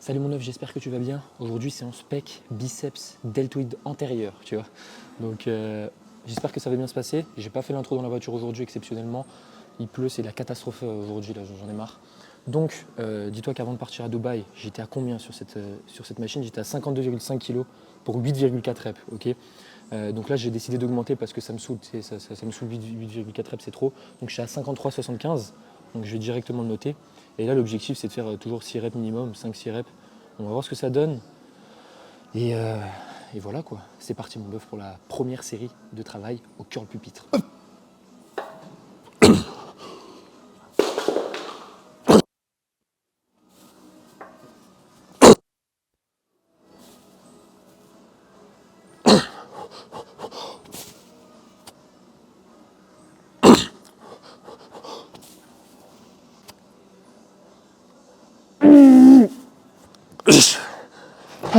Salut mon œuf, j'espère que tu vas bien. Aujourd'hui, c'est en spec biceps deltoïde antérieur, tu vois. Donc, j'espère que ça va bien se passer. J'ai pas fait l'intro dans la voiture aujourd'hui exceptionnellement. Il pleut, c'est la catastrophe aujourd'hui, là, j'en ai marre. Donc, dis-toi qu'avant de partir à Dubaï, j'étais à combien sur cette machine? J'étais à 52,5 kg pour 8,4 reps, ok. Donc là, j'ai décidé d'augmenter parce que ça me saoule, ça me saoule 8,4 reps, c'est trop. Donc, je suis à 53,75. Donc, je vais directement le noter. Et là, l'objectif, c'est de faire toujours 6 reps minimum, 5-6 reps. On va voir ce que ça donne. Et voilà quoi. C'est parti mon bœuf pour la première série de travail au curl pupitre.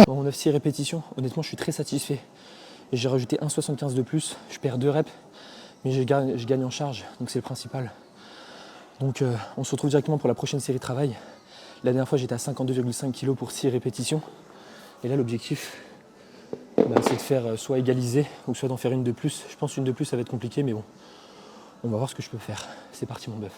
Bon, on a 6 répétitions. Honnêtement, je suis très satisfait. J'ai rajouté 1,75 de plus. Je perds 2 reps, mais je gagne en charge. Donc c'est le principal. Donc on se retrouve directement pour la prochaine série de travail. La dernière fois, j'étais à 52,5 kg pour 6 répétitions. Et là, l'objectif, c'est de faire soit égaliser ou soit d'en faire une de plus. Je pense une de plus, ça va être compliqué, mais bon. On va voir ce que je peux faire. C'est parti mon bœuf.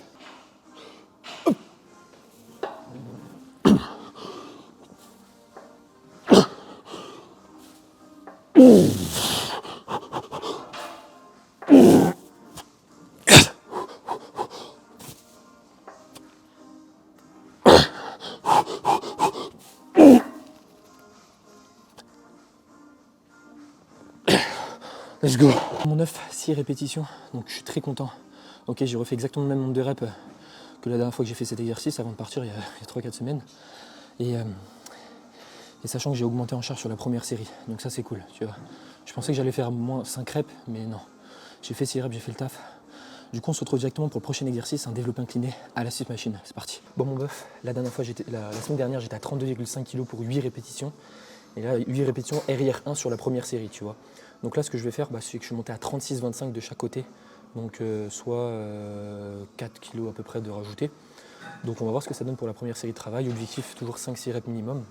Let's go. Mon œuf, 6 répétitions, donc je suis très content. Ok, j'ai refait exactement le même nombre de reps que la dernière fois que j'ai fait cet exercice avant de partir il y a 3-4 semaines. Et sachant que j'ai augmenté en charge sur la première série, donc ça c'est cool, tu vois. Je pensais que j'allais faire moins 5 reps, mais non. J'ai fait 6 reps, j'ai fait le taf. Du coup, on se retrouve directement pour le prochain exercice, un développé incliné à la 6 machine. C'est parti. Bon mon bœuf, la semaine dernière, j'étais à 32,5 kg pour 8 répétitions. Et là, 8 répétitions RIR1 sur la première série, tu vois. Donc là, ce que je vais faire, c'est que je suis monté à 36,25 de chaque côté. Donc soit 4 kg à peu près de rajouter. Donc on va voir ce que ça donne pour la première série de travail. Objectif, toujours 5-6 reps minimum.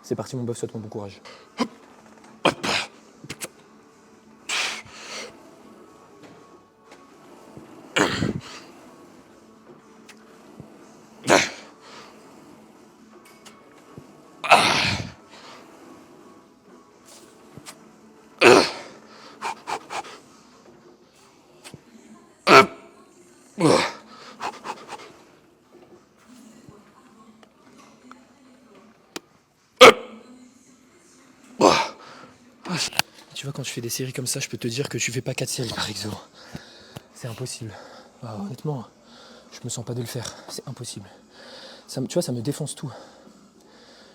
C'est parti mon bœuf, souhaite-moi bon courage. Tu vois, quand je fais des séries comme ça, je peux te dire que tu fais pas 4 séries par exo. C'est impossible. Honnêtement, je me sens pas de le faire. C'est impossible. Tu vois, ça me défonce tout.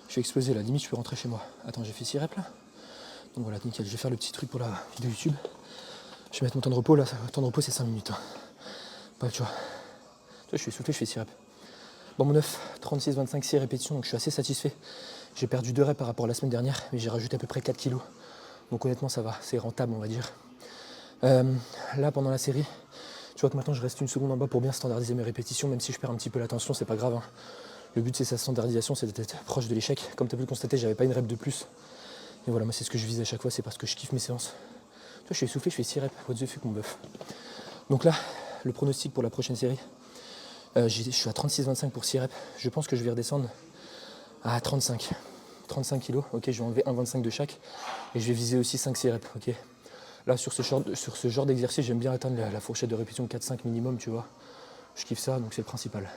Je suis explosé là. Limite, je peux rentrer chez moi. Attends, j'ai fait 6 reps là. Donc voilà, nickel. Je vais faire le petit truc pour la vidéo YouTube. Je vais mettre mon temps de repos là. Le temps de repos, c'est 5 minutes. Ouais, tu vois, je suis essoufflé, je fais 6 reps. Bon, mon 9, 36, 25, 6 répétitions. Donc je suis assez satisfait. J'ai perdu 2 reps par rapport à la semaine dernière, mais j'ai rajouté à peu près 4 kilos. Donc honnêtement, ça va. C'est rentable, on va dire. Là, pendant la série, tu vois que maintenant je reste une seconde en bas pour bien standardiser mes répétitions, même si je perds un petit peu la tension, c'est pas grave. Hein. Le but, c'est sa standardisation, c'est d'être proche de l'échec. Comme tu as pu le constater, j'avais pas une rep de plus. Et voilà, moi, c'est ce que je vise à chaque fois, c'est parce que je kiffe mes séances. Tu vois, je suis essoufflé, je fais 6 reps. What the fuck, mon bœuf. Donc là, le pronostic pour la prochaine série, je suis à 36-25 pour 6 reps. Je pense que je vais redescendre à 35 kilos. Ok, je vais enlever 1,25 de chaque. Et je vais viser aussi 5-6 reps. Ok. Là, sur ce genre d'exercice, j'aime bien atteindre la fourchette de répétition 4-5 minimum, tu vois. Je kiffe ça, donc c'est le principal.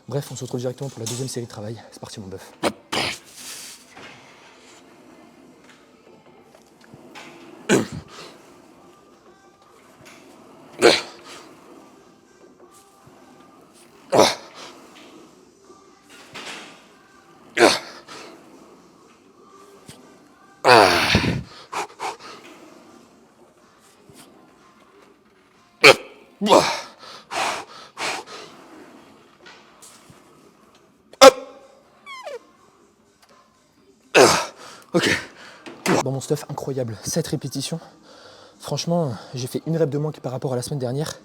Bref, on se retrouve directement pour la deuxième série de travail. C'est parti, mon bœuf. Ok. Bon, mon stuff incroyable, 7 répétitions. Franchement, j'ai fait une rep de moins que par rapport à la semaine dernière,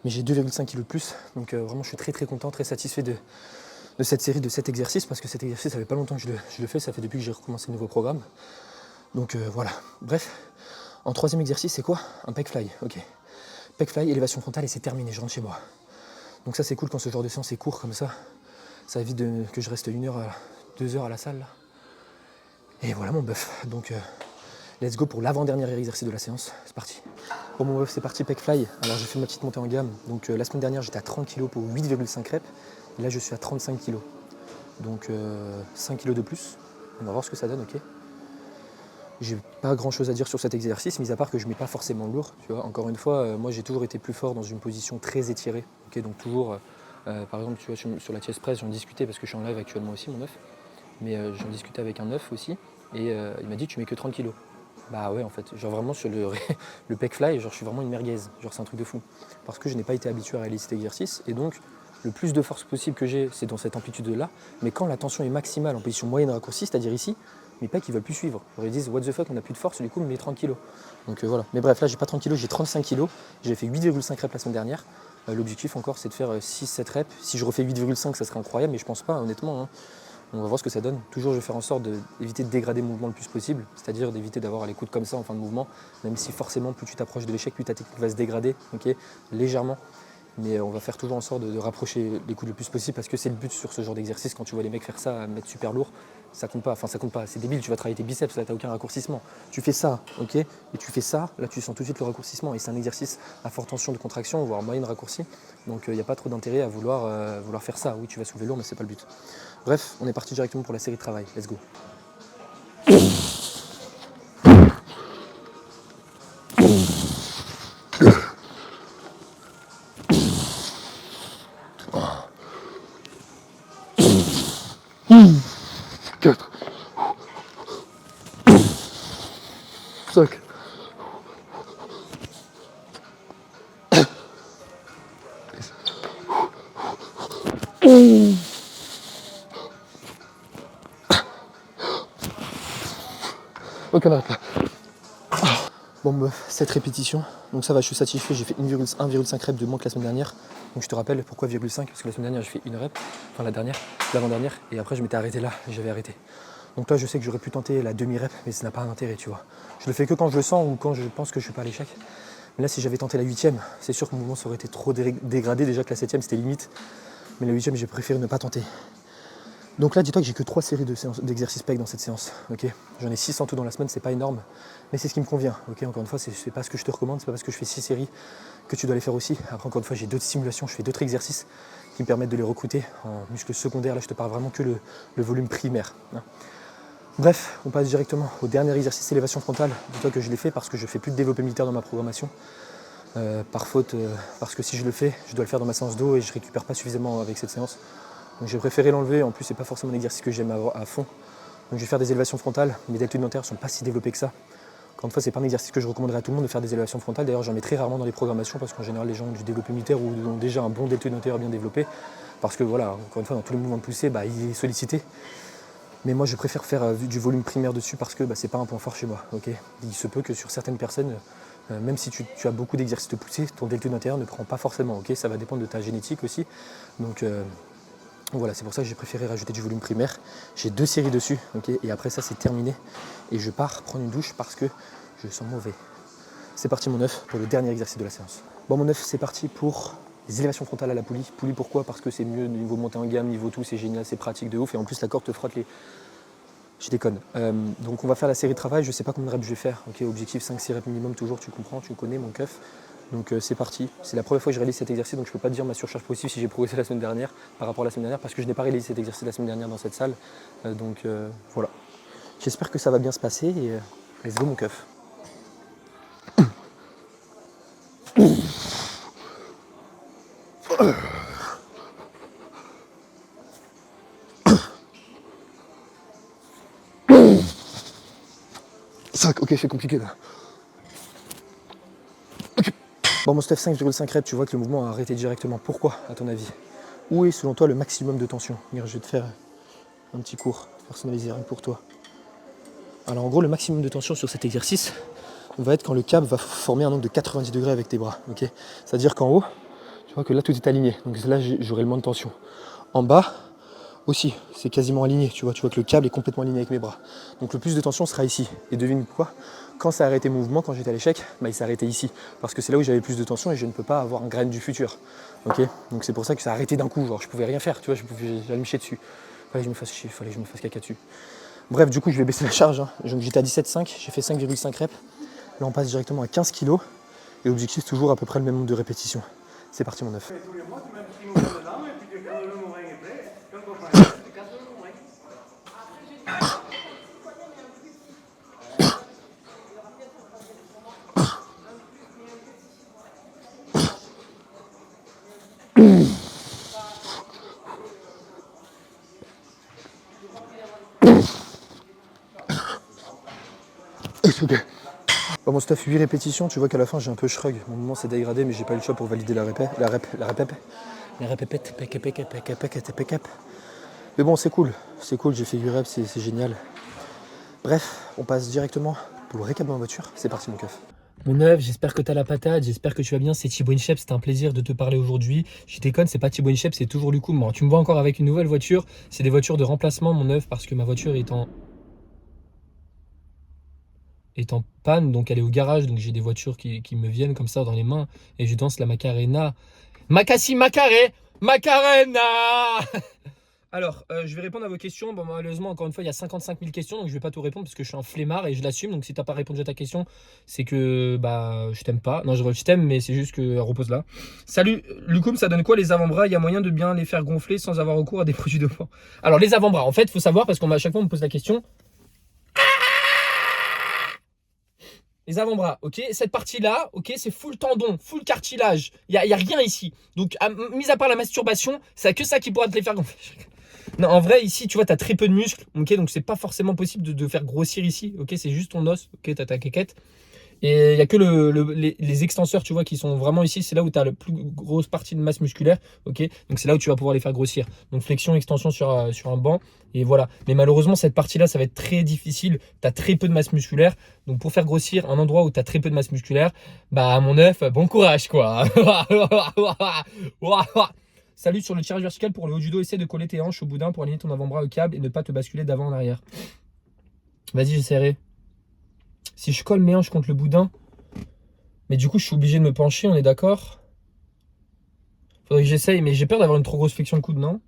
mais j'ai 2,5 kg de plus. Donc vraiment, je suis très très content, très satisfait de de cette série, de cet exercice, parce que cet exercice, ça fait pas longtemps que je le fais, ça fait depuis que j'ai recommencé le nouveau programme. Donc voilà, bref. En troisième exercice, c'est quoi? Un pec fly, ok. Pec fly, élévation frontale et c'est terminé, je rentre chez moi. Donc ça c'est cool quand ce genre de séance est court comme ça. Ça évite que je reste 1 heure, 2 heures à la salle là. Et voilà mon bœuf. Donc let's go pour l'avant-dernier exercice de la séance. C'est parti. Pour mon bœuf, c'est parti pec fly. Alors j'ai fait ma petite montée en gamme. Donc la semaine dernière j'étais à 30 kg pour 8,5 reps. Et là je suis à 35 kg. Donc 5 kg de plus. On va voir ce que ça donne, ok. J'ai pas grand chose à dire sur cet exercice, mis à part que je mets pas forcément lourd. Tu vois. Encore une fois, moi j'ai toujours été plus fort dans une position très étirée. Ok, donc toujours, par exemple, tu vois, sur la chest press, j'en discutais parce que je suis en live actuellement aussi, mon œuf. Mais j'en discutais avec un œuf aussi. Et il m'a dit, tu mets que 30 kg. Bah ouais, en fait, genre vraiment sur le pec fly, genre je suis vraiment une merguez. Genre c'est un truc de fou. Parce que je n'ai pas été habitué à réaliser cet exercice. Et donc, le plus de force possible que j'ai, c'est dans cette amplitude-là. Mais quand la tension est maximale en position moyenne raccourcie, c'est-à-dire ici, mes pecs ils veulent plus suivre. Ils disent what the fuck, on n'a plus de force, du coup on met 30 kg. Donc voilà. Mais bref, là j'ai pas 30 kg, j'ai 35 kg. J'ai fait 8,5 reps la semaine dernière. L'objectif encore c'est de faire 6-7 reps. Si je refais 8,5 ça serait incroyable, mais je pense pas honnêtement. Hein. On va voir ce que ça donne. Toujours je vais faire en sorte d'éviter de dégrader le mouvement le plus possible, c'est-à-dire d'éviter d'avoir les coudes comme ça en fin de mouvement, même si forcément plus tu t'approches de l'échec, plus ta technique va se dégrader, ok, légèrement. Mais on va faire toujours en sorte de rapprocher les coudes le plus possible parce que c'est le but sur ce genre d'exercice. Quand tu vois les mecs faire ça, mettre super lourd, ça compte pas. Enfin, ça compte pas. C'est débile, tu vas travailler tes biceps, là, t'as aucun raccourcissement. Tu fais ça, ok, et tu fais ça, là, tu sens tout de suite le raccourcissement. Et c'est un exercice à forte tension de contraction, voire moyenne raccourci. Donc, il n'y a pas trop d'intérêt à vouloir faire ça. Oui, tu vas soulever lourd, mais c'est pas le but. Bref, on est parti directement pour la série de travail. Let's go. 4, 5, 10. Ok, on arrête là. Bon, bah, 7 répétitions. Donc ça va, je suis satisfait. J'ai fait 1,5 reps de moins que la semaine dernière. Donc je te rappelle pourquoi 0,5 parce que la semaine dernière j'ai fait 1 rep, enfin l'avant-dernière, et après je m'étais arrêté là, et j'avais arrêté. Donc là je sais que j'aurais pu tenter la demi-rep, mais ça n'a pas d'intérêt, tu vois. Je le fais que quand je le sens ou quand je pense que je suis pas à l'échec. Mais là si j'avais tenté la 8ème, c'est sûr que mon mouvement ça aurait été trop dégradé, déjà que la 7ème c'était limite. Mais la 8ème j'ai préféré ne pas tenter. Donc là, dis-toi que j'ai que 3 séries d'exercices pec dans cette séance. Okay, j'en ai 6 en tout dans la semaine, c'est pas énorme, mais c'est ce qui me convient. Okay, encore une fois, c'est pas ce que je te recommande, c'est pas parce que je fais 6 séries que tu dois les faire aussi. Après, encore une fois, j'ai d'autres stimulations, je fais d'autres exercices qui me permettent de les recruter en muscles secondaires. Là, je te parle vraiment que le volume primaire. Hein. Bref, on passe directement au dernier exercice, élévation frontale. Dis-toi que je l'ai fait parce que je fais plus de développé militaire dans ma programmation. Par faute, parce que si je le fais, je dois le faire dans ma séance d'eau et je récupère pas suffisamment avec cette séance. Donc j'ai préféré l'enlever, en plus c'est pas forcément un exercice que j'aime à fond. Donc je vais faire des élévations frontales, mes deltoïdes dentaires sont pas si développés que ça. Encore une fois, c'est pas un exercice que je recommanderais à tout le monde de faire des élévations frontales. D'ailleurs j'en mets très rarement dans les programmations parce qu'en général les gens ont du développé militaire ou ont déjà un bon deltoïde dentaire bien développé. Parce que voilà, encore une fois dans tous les mouvements de poussée, il est sollicité. Mais moi je préfère faire du volume primaire dessus parce que c'est pas un point fort chez moi. Okay, il se peut que sur certaines personnes, même si tu as beaucoup d'exercices de poussée, ton deltoïde dentaire ne prend pas forcément. Okay, ça va dépendre de ta génétique aussi. Donc voilà, c'est pour ça que j'ai préféré rajouter du volume primaire. J'ai 2 séries dessus, okay, et après ça c'est terminé. Et je pars prendre une douche parce que je sens mauvais. C'est parti mon œuf pour le dernier exercice de la séance. Bon mon œuf, c'est parti pour les élévations frontales à la poulie. Poulie pourquoi? Parce que c'est mieux, niveau montée en gamme, niveau tout, c'est génial, c'est pratique de ouf. Et en plus la corde te frotte les... Je déconne. Donc on va faire la série de travail, je sais pas combien de reps je vais faire. Okay, objectif 5-6 reps minimum toujours, tu comprends, tu connais mon keuf. Donc c'est parti. C'est la première fois que je réalise cet exercice, donc je ne peux pas te dire ma surcharge possible si j'ai progressé la semaine dernière par rapport à la semaine dernière, parce que je n'ai pas réalisé cet exercice la semaine dernière dans cette salle. Donc voilà. J'espère que ça va bien se passer et let's go mon keuf. Ok, c'est compliqué là. Okay. Bon, mon stuff 5,5 reps, tu vois que le mouvement a arrêté directement. Pourquoi, à ton avis? Où est selon toi le maximum de tension? Regarde, je vais te faire un petit cours personnalisé rien que pour toi. Alors en gros, le maximum de tension sur cet exercice va être quand le câble va former un angle de 90 degrés avec tes bras. Okay, c'est-à-dire qu'en haut, tu vois que là tout est aligné. Donc là, j'aurai le moins de tension. En bas, aussi, c'est quasiment aligné, tu vois que le câble est complètement aligné avec mes bras. Donc le plus de tension sera ici. Et devine quoi? Quand ça a arrêté le mouvement, quand j'étais à l'échec, bah, il s'est arrêté ici. Parce que c'est là où j'avais plus de tension et je ne peux pas avoir un grain du futur. Ok, donc c'est pour ça que ça a arrêté d'un coup, genre je pouvais rien faire, tu vois, j'allais me chier dessus. Fallait que je me fasse chier, fallait que je me fasse caca dessus. Bref, du coup, je vais baisser la charge. Hein. J'étais à 17,5, j'ai fait 5,5 reps. Là, on passe directement à 15 kg. Et l'objectif, toujours à peu près le même nombre de répétitions. C'est parti, mon œuf. Ok. Bon, mon stuff, 8 répétitions, tu vois qu'à la fin j'ai un peu shrug. Mon mouvement s'est dégradé, mais j'ai pas eu le choix pour valider la répète. Mais bon, c'est cool, j'ai fait 8 reps, c'est génial. Bref, on passe directement pour le récap dans la voiture. C'est parti, mon keuf. Mon œuf, j'espère que t'as la patate, j'espère que tu vas bien. C'est Thibaut InShape, c'était un plaisir de te parler aujourd'hui. Je déconne, c'est pas Thibaut InShape, c'est toujours Lucum. Bon, tu me vois encore avec une nouvelle voiture. C'est des voitures de remplacement, mon œuf, parce que ma voiture est en panne, donc elle est au garage, donc j'ai des voitures qui me viennent comme ça dans les mains et je danse la Macarena. Macassi Macaré Macarena. Alors, je vais répondre à vos questions. Bon, malheureusement, encore une fois, il y a 55 000 questions, donc je vais pas tout répondre parce que je suis un flemmard et je l'assume. Donc, si t'as pas répondu à ta question, c'est que bah je t'aime pas. Non, je t'aime, mais c'est juste que repose là. Salut, Lucum, ça donne quoi les avant-bras? Il y a moyen de bien les faire gonfler sans avoir recours à des produits dopants? Alors, les avant-bras, en fait, faut savoir parce qu'à chaque fois on me pose la question. Les avant-bras, ok. Cette partie-là, ok, c'est full tendon, full cartilage. Il y a rien ici. Donc, mis à part la masturbation, c'est que ça qui pourra te les faire gonfler. Non, en vrai, ici, tu vois, t'as très peu de muscles, ok. Donc, c'est pas forcément possible de faire grossir ici, ok. C'est juste ton os, ok. T'as ta quéquette. Et il n'y a que les extenseurs, tu vois, qui sont vraiment ici. C'est là où tu as la plus grosse partie de masse musculaire. Ok, donc c'est là où tu vas pouvoir les faire grossir. Donc flexion, extension sur un banc. Et voilà. Mais malheureusement, cette partie-là, ça va être très difficile. Tu as très peu de masse musculaire. Donc pour faire grossir un endroit où tu as très peu de masse musculaire, bah, à mon œuf, bon courage, quoi. Salut, sur le tirage vertical pour le haut du dos, essaie de coller tes hanches au boudin pour aligner ton avant-bras au câble et ne pas te basculer d'avant en arrière. Vas-y, j'essaierai. Si je colle mes hanches contre le boudin, mais du coup, je suis obligé de me pencher, on est d'accord? Faudrait que j'essaye, mais j'ai peur d'avoir une trop grosse flexion de coude, non?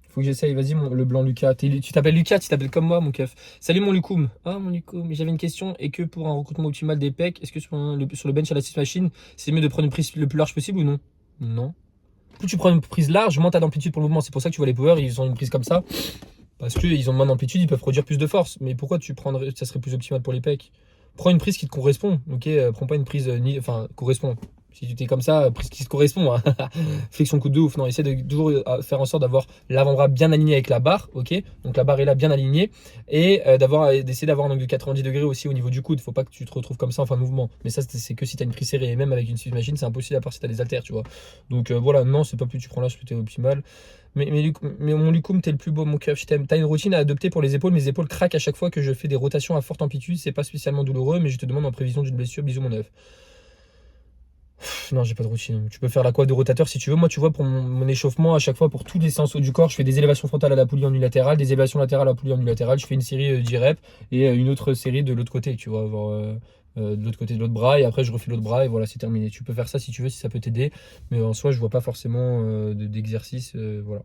Faut que j'essaye, vas-y, le blanc Lucas. Tu t'appelles Lucas, tu t'appelles comme moi, mon keuf. Salut, mon Lucum. Ah, mon Lucum, j'avais une question. Et que pour un recrutement optimal des pecs, est-ce que sur le bench à la 6 machine, c'est mieux de prendre une prise le plus large possible ou non? Non. Plus tu prends une prise large, moins t'as d'amplitude pour le mouvement. C'est pour ça que tu vois les power, ils ont une prise comme ça. Parce qu'ils ont moins d'amplitude, ils peuvent produire plus de force. Mais pourquoi tu prendrais, ça serait plus optimal pour les pecs? Prends une prise qui te correspond, ok? Prends pas une prise correspond. Si tu t'es comme ça, prise qui te correspond, hein. Flexion coude de ouf. Non, essaie de toujours faire en sorte d'avoir l'avant-bras bien aligné avec la barre, ok? Donc la barre est là bien alignée et d'essayer d'avoir un angle de 90 degrés aussi au niveau du coude. Faut pas que tu te retrouves comme ça en fin de mouvement. Mais ça, c'est que si tu as une prise serrée et même avec une suite machine, c'est impossible à part si tu as des haltères, tu vois. Donc voilà, non, c'est pas plus tu prends l'âge, plus t'es optimal. Mais mon Lucum, t'es le plus beau, mon keuf, je t'aime. T'as une routine à adopter pour les épaules. Mes épaules craquent à chaque fois que je fais des rotations à forte amplitude. C'est pas spécialement douloureux, mais je te demande en prévision d'une blessure. Bisous, mon œuf. Non, j'ai pas de routine. Tu peux faire la coiffe de rotateur si tu veux. Moi, tu vois, pour mon échauffement, à chaque fois, pour tous les sens du corps, je fais des élévations frontales à la poulie en unilatérale, des élévations latérales à la poulie en unilatérale. Je fais une série 10 reps et une autre série de l'autre côté, tu vois, de l'autre côté de l'autre bras. Et après, je refais l'autre bras et voilà, c'est terminé. Tu peux faire ça si tu veux, si ça peut t'aider. Mais en soi, je vois pas forcément d'exercice. Voilà.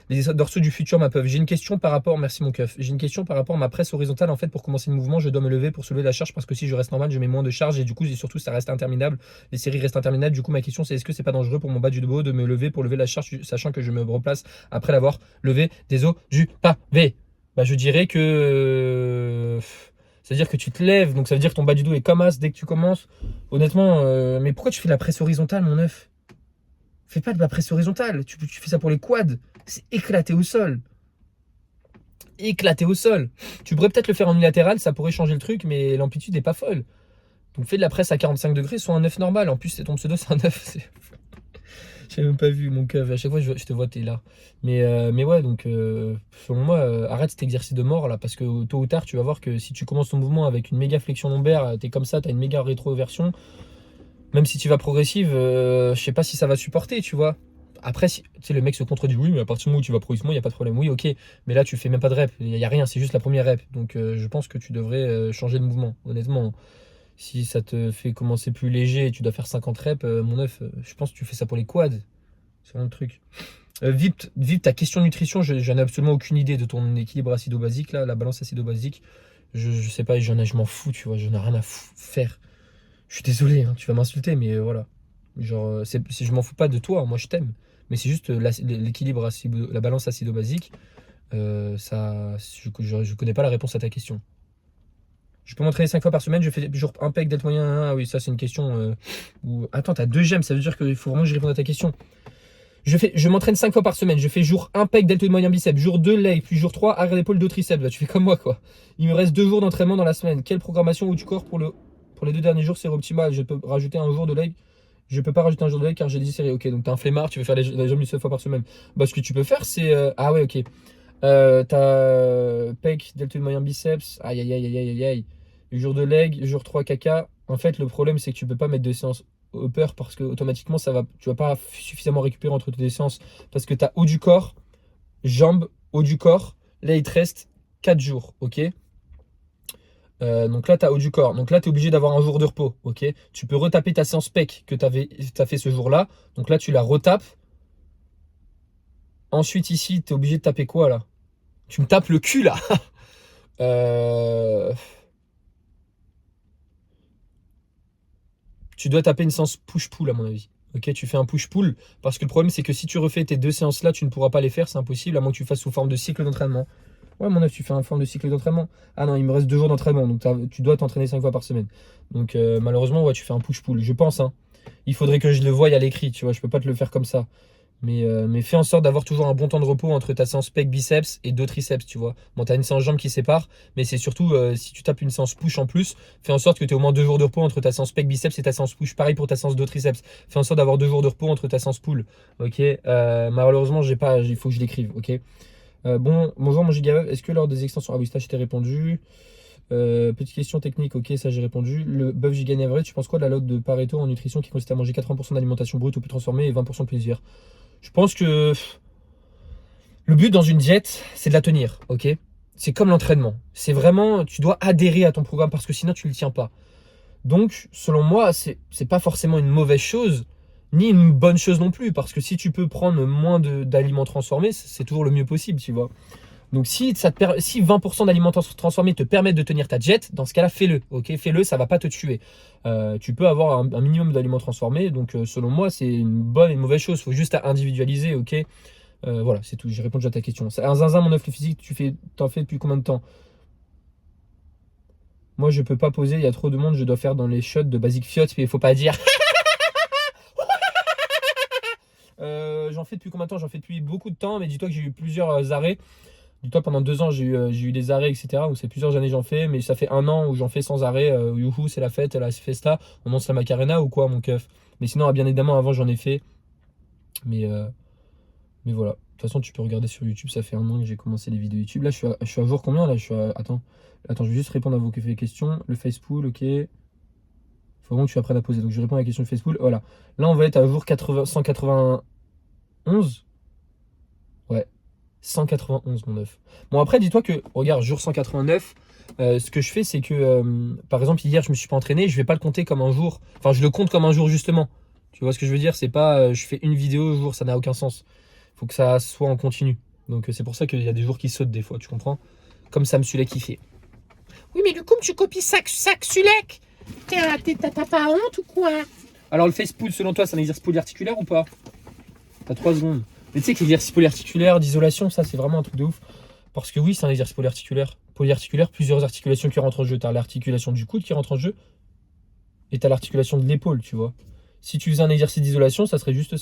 Les dorsaux du futur, ma peuf. J'ai une question par rapport, merci mon keuf. J'ai une question par rapport à ma presse horizontale. En fait, pour commencer le mouvement, je dois me lever pour soulever la charge parce que si je reste normal, je mets moins de charge et du coup, et surtout, ça reste interminable. Les séries restent interminables. Du coup, ma question, c'est est-ce que c'est pas dangereux pour mon bas du dos de me lever pour lever la charge, sachant que je me replace après l'avoir levé des os du pavé? Bah, je dirais que. C'est-à-dire que tu te lèves, donc ça veut dire que ton bas du dos est comme as dès que tu commences. Honnêtement, mais pourquoi tu fais de la presse horizontale, mon œuf? Fais pas de la presse horizontale, tu fais ça pour les quads. C'est éclaté au sol. Éclaté au sol. Tu pourrais peut-être le faire en unilatéral, ça pourrait changer le truc, mais l'amplitude n'est pas folle. Donc fais de la presse à 45 degrés, soit un 9 normal. En plus, c'est ton pseudo, c'est un 9. J'ai même pas vu mon cave. À chaque fois, je te vois, t'es là. Mais ouais, donc selon moi, arrête cet exercice de mort là, parce que tôt ou tard, tu vas voir que si tu commences ton mouvement avec une méga flexion lombaire, t'es comme ça, t'as une méga rétroversion. Même si tu vas progressive, je sais pas si ça va supporter, tu vois. Après, si, tu sais, le mec se contredit, oui, mais à partir du moment où tu vas progressivement, il n'y a pas de problème. Oui, ok, mais là, tu fais même pas de rep, il n'y a rien, c'est juste la première rep. Donc, je pense que tu devrais changer de mouvement. Honnêtement, si ça te fait commencer plus léger et tu dois faire 50 reps, mon œuf, je pense que tu fais ça pour les quads. C'est vraiment le truc. Vite, ta question nutrition, j'en ai absolument aucune idée de ton équilibre acido-basique, là, la balance acido-basique. Je sais pas, je m'en fous, tu vois, j'en ai rien à faire. Je suis désolé, hein, tu vas m'insulter, mais voilà. Genre, je m'en fous pas de toi, moi je t'aime. Mais c'est juste l'équilibre la balance acido-basique. Je connais pas la réponse à ta question. Je peux m'entraîner 5 fois par semaine, je fais jour un pec, delta moyen. Ah oui, ça c'est une question Attends, t'as 2 gemmes, ça veut dire qu'il faut vraiment que je réponde à ta question. Je m'entraîne 5 fois par semaine, je fais jour 1 pec, deltoïde moyen biceps, jour 2 leg, puis jour 3 arrière d'épaule, dos triceps. Bah, tu fais comme moi quoi. Il me reste 2 jours d'entraînement dans la semaine. Quelle programmation haut du corps pour les 2 derniers jours c'est optimal? Je peux rajouter un jour de leg. Je peux pas rajouter un jour de leg car j'ai dit série. Ok, donc t'es un flemmard, tu veux faire les jambes 7 fois par semaine. Bah, ce que tu peux faire c'est. Ah ouais, ok. T'as pec, deltoïde moyen biceps. Aïe aïe aïe aïe aïe aïe. Jour de leg, jour 3 caca. En fait, le problème c'est que tu peux pas mettre de séance upper parce que automatiquement tu vas pas suffisamment récupérer entre tes séances parce que tu as haut du corps, jambes, haut du corps, là il te reste 4 jours, ok. Donc là tu as haut du corps, donc là tu es obligé d'avoir un jour de repos, ok. Tu peux retaper ta séance pec que tu as fait ce jour là, donc là tu la retapes. Ensuite ici tu es obligé de taper quoi là? Tu me tapes le cul là. Tu dois taper une séance push-pull à mon avis. Ok, tu fais un push-pull parce que le problème c'est que si tu refais tes 2 séances là, tu ne pourras pas les faire, c'est impossible à moins que tu fasses sous forme de cycle d'entraînement. Ouais, mon œuf, tu fais une forme de cycle d'entraînement. Ah non, il me reste 2 jours d'entraînement, donc tu dois t'entraîner 5 fois par semaine. Donc malheureusement, ouais, tu fais un push-pull, je pense. Hein. Il faudrait que je le voie à l'écrit, tu vois, je peux pas te le faire comme ça. Mais fais en sorte d'avoir toujours un bon temps de repos entre ta séance pec biceps et 2 triceps, tu vois. Bon, tu as une séance jambes qui sépare, mais c'est surtout si tu tapes une séance push en plus, fais en sorte que tu aies au moins 2 jours de repos entre ta séance pec biceps et ta séance push. Pareil pour ta séance 2 triceps. Fais en sorte d'avoir 2 jours de repos entre ta séance pull. Ok. Malheureusement, il faut que je l'écrive. Ok. Bonjour mon giga, est-ce que lors des extensions. Ah oui, ça, je t'ai répondu. Petite question technique, ok, ça j'ai répondu. Le bœuf giga average, tu penses quoi de la loi de Pareto en nutrition qui consiste à manger 80% d'alimentation brute ou plus transformée et 20% de plaisir? Je pense que le but dans une diète, c'est de la tenir, ok? C'est comme l'entraînement. C'est vraiment, tu dois adhérer à ton programme parce que sinon tu ne le tiens pas. Donc, selon moi, c'est pas forcément une mauvaise chose, ni une bonne chose non plus, parce que si tu peux prendre moins d'aliments transformés, c'est toujours le mieux possible, tu vois. Donc si 20% d'aliments transformés te permettent de tenir ta diète, dans ce cas-là, fais-le, ok? Fais-le, ça va pas te tuer. Tu peux avoir un minimum d'aliments transformés, donc selon moi, c'est une bonne et une mauvaise chose. Il faut juste individualiser, ok? Voilà, c'est tout. J'ai répondu à ta question. Un zinzin, mon œuf, le physique, t'en fais depuis combien de temps? Moi, je peux pas poser, il y a trop de monde, je dois faire dans les shots de Basic Fiot, mais il faut pas dire. J'en fais depuis combien de temps? J'en fais depuis beaucoup de temps, mais dis-toi que j'ai eu plusieurs arrêts. Dis-toi, pendant 2 ans, j'ai eu des arrêts, etc. Donc, c'est plusieurs années que j'en fais, mais ça fait 1 an où j'en fais sans arrêt. Youhou, c'est la fête, la festa. On lance la Macarena ou quoi, mon keuf? Mais sinon, bien évidemment, avant, j'en ai fait. Mais voilà. De toute façon, tu peux regarder sur YouTube. Ça fait 1 an que j'ai commencé les vidéos YouTube. Là, je suis à jour combien? Là, Attends, je vais juste répondre à vos questions. Le Facebook, ok. Faut vraiment que tu apprennes à poser. Donc, je réponds à la question de Facebook. Voilà. Là, on va être à jour 191. Ouais. 191, mon œuf. Bon, après, dis-toi que, regarde, jour 189, ce que je fais, c'est que, par exemple, hier, je me suis pas entraîné, je vais pas le compter comme un jour. Enfin, je le compte comme un jour, justement. Tu vois ce que je veux dire? C'est pas, je fais une vidéo au jour, ça n'a aucun sens. Faut que ça soit en continu. Donc, c'est pour ça qu'il y a des jours qui sautent des fois, tu comprends? Comme ça me Sulek qui fait. Oui, mais du coup, tu copies Sac Sulek. T'as pas honte ou quoi? Alors, le face pull, selon toi, c'est un exercice polyarticulaire ou pas? T'as 3 secondes. Mais tu sais que l'exercice polyarticulaire d'isolation, ça c'est vraiment un truc de ouf. Parce que oui, c'est un exercice polyarticulaire. Polyarticulaire, plusieurs articulations qui rentrent en jeu. T'as l'articulation du coude qui rentre en jeu. Et t'as l'articulation de l'épaule, tu vois. Si tu faisais un exercice d'isolation, ça serait juste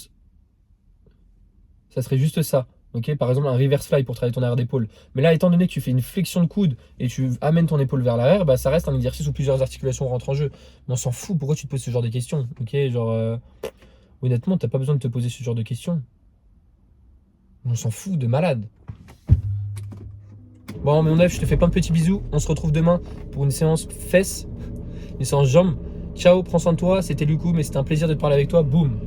ça. Ok, par exemple, un reverse fly pour travailler ton arrière d'épaule. Mais là, étant donné que tu fais une flexion de coude et tu amènes ton épaule vers l'arrière, bah, ça reste un exercice où plusieurs articulations rentrent en jeu. Mais on s'en fout, pourquoi tu te poses ce genre de questions? Ok, genre, honnêtement, t'as pas besoin de te poser ce genre de questions. On s'en fout de malade. Bon, mon œuf, je te fais plein de petits bisous. On se retrouve demain pour une séance fesses, une séance jambes. Ciao, prends soin de toi. C'était Lucou, mais c'était un plaisir de te parler avec toi. Boum.